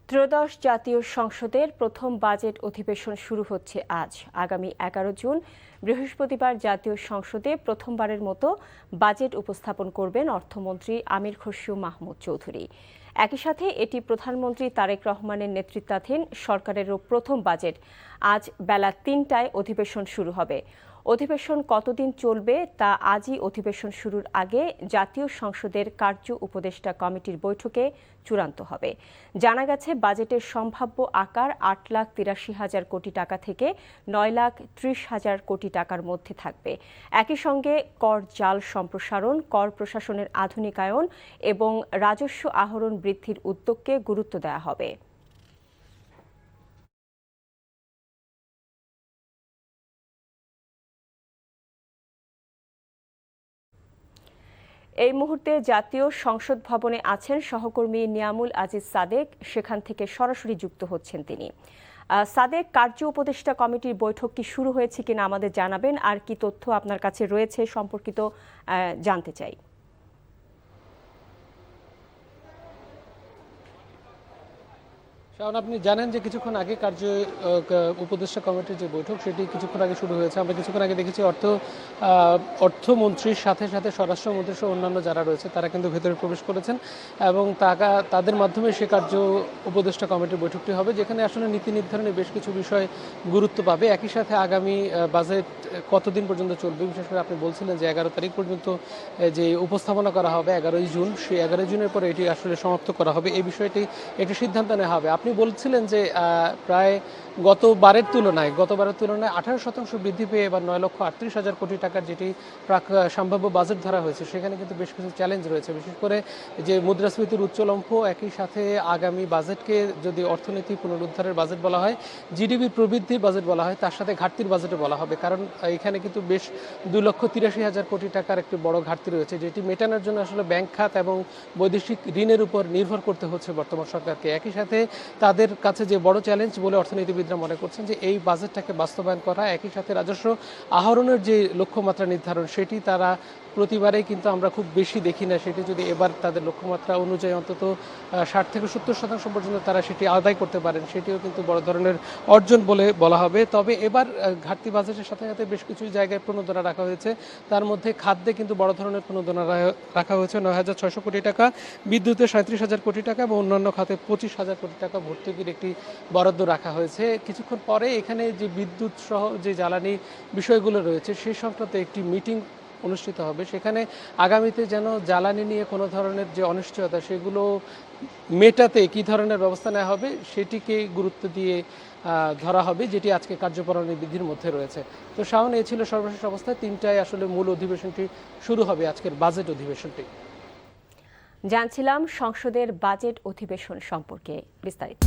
ত্রয়োদশ জাতীয় সংসদের প্রথম বাজেট অধিবেশন শুরু হচ্ছে আজ। আগামী 11 জুন বৃহস্পতিবার জাতীয় সংসদে প্রথমবারের মতো বাজেট উপস্থাপন করবেন অর্থমন্ত্রী আমির খসরু মাহমুদ চৌধুরী। একই সাথে এটি প্রধানমন্ত্রী তারেক রহমানের নেতৃত্বাধীন সরকারেরও প্রথম বাজেট। আজ বেলা ৩টায় অধিবেশন শুরু হবে। অধিবেশন কতদিন চলবে তা আজই অধিবেশন শুরুর আগে জাতীয় সংসদের কার্য উপদেষ্টা কমিটির বৈঠকে চূড়ান্ত হবে। জানা গেছে বাজেটের সম্ভাব্য আকার ৮,৮৩,০০০ কোটি টাকা থেকে ৯,৩০,০০০ কোটি টাকার মধ্যে থাকবে। একই সঙ্গে কর জাল সম্প্রসারণ, কর প্রশাসনের আধুনিকায়ন এবং রাজস্ব আহরণ বৃদ্ধির উদ্যোগকে গুরুত্ব দেওয়া হবে। এই মুহূর্তে জাতীয় সংসদ ভবনে আছেন সহকর্মী নিয়ামুল আজিজ সাদেক, সেখান থেকে সরাসরি যুক্ত হচ্ছেন তিনি। সাদেক, কার্য উপদেষ্টা কমিটির বৈঠক কি শুরু হয়েছে কিনা আমাদের জানাবেন, আর কি তথ্য আপনার কাছে রয়েছে সম্পর্কিত জানতে চাই। কারণ আপনি জানেন যে কিছুক্ষণ আগে কার্য উপদেষ্টা কমিটির যে বৈঠক সেটি কিছুক্ষণ আগে শুরু হয়েছে। আমরা কিছুক্ষণ আগে দেখেছি অর্থমন্ত্রীর সাথে সাথে স্বরাষ্ট্রমন্ত্রী সহ অন্যান্য যারা রয়েছে তারা কিন্তু ভেতরে প্রবেশ করেছেন এবং তাদের মাধ্যমে সে কার্য উপদেষ্টা কমিটির বৈঠকটি হবে, যেখানে আসলে নীতি নির্ধারণে বেশ কিছু বিষয় গুরুত্ব পাবে। একই সাথে আগামী বাজেট কতদিন পর্যন্ত চলবে, বিশেষ করে আপনি বলছিলেন যে 11 তারিখ পর্যন্ত যে উপস্থাপনা করা হবে 11ই জুন, সেই 11 জুনের পরে এটি আসলে সমাপ্ত করা হবে। এই বিষয়টি একটি সিদ্ধান্ত নেওয়া হবে। আপনি বলছিলেন যে প্রায় গতবারের তুলনায় 18% বৃদ্ধি পেয়ে এবার 9,38,000 কোটি টাকার যেটি সম্ভাব্য বাজেট ধরা হয়েছে, সেখানে কিন্তু বেশ কিছু চ্যালেঞ্জ রয়েছে। বিশেষ করে যে মুদ্রাস্ফীতির উচ্চলম্ফ, একই সাথে আগামী বাজেটকে যদি অর্থনীতি পুনরুদ্ধারের বাজেট বলা হয়, জিডিপির প্রবৃদ্ধির বাজেট বলা হয়, তার সাথে ঘাটতির বাজেটে বলা হবে। কারণ এখানে কিন্তু বেশ 2,83,000 কোটি টাকার একটি বড় ঘাটতি রয়েছে, যেটি মেটানোর জন্য আসলে ব্যাংক খাত এবং বৈদেশিক ঋণের উপর নির্ভর করতে হচ্ছে বর্তমান সরকারকে। একই সাথে তাদের কাছে যে বড় চ্যালেঞ্জ বলে অর্থনীতিবিদরা মনে করছেন যে এই বাজেটটাকে বাস্তবায়ন করা, একই সাথে রাজস্ব আহরণের যে লক্ষ্যমাত্রা নির্ধারণ সেটি তারা প্রতিবারেই কিন্তু আমরা খুব বেশি দেখি না। সেটি যদি এবার তাদের লক্ষ্যমাত্রা অনুযায়ী অন্তত 60 থেকে 70% পর্যন্ত তারা সেটি আদায় করতে পারেন, সেটিও কিন্তু বড় ধরনের অর্জন বলে বলা হবে। তবে এবার ঘাটতি বাজেটের সাথে সাথে বেশ কিছু জায়গায় প্রণোদনা রাখা হয়েছে। তার মধ্যে খাদ্যে কিন্তু বড় ধরনের প্রণোদনা রাখা হয়েছে 9,600 কোটি টাকা, বিদ্যুতে 37,000 কোটি টাকা এবং অন্যান্য খাতে 25,000 কোটি টাকা ভর্তুকির একটি বরাদ্দ রাখা হয়েছে। কিছুক্ষণ পরে এখানে যে বিদ্যুৎ সহ যে জ্বালানি বিষয়গুলো রয়েছে সেই সংক্রান্ত একটি মিটিং অনুষ্ঠিত হবে। সেখানে আগামীতে যেন জ্বালানি নিয়ে কোনো ধরনের যে অনিশ্চয়তা সেগুলো মেটাতে কী ধরনের ব্যবস্থা নেওয়া হবে সেটিকে গুরুত্ব দিয়ে ধরা হবে, যেটি আজকে কার্যপ্রণালী বিধির মধ্যে রয়েছে। তো শাওন, এ ছিল সর্বশেষ অবস্থায়। 3টায় আসলে মূল অধিবেশনটি শুরু হবে, আজকের বাজেট অধিবেশনটি। জানছিলাম সংসদের বাজেট অধিবেশন সম্পর্কে বিস্তারিত।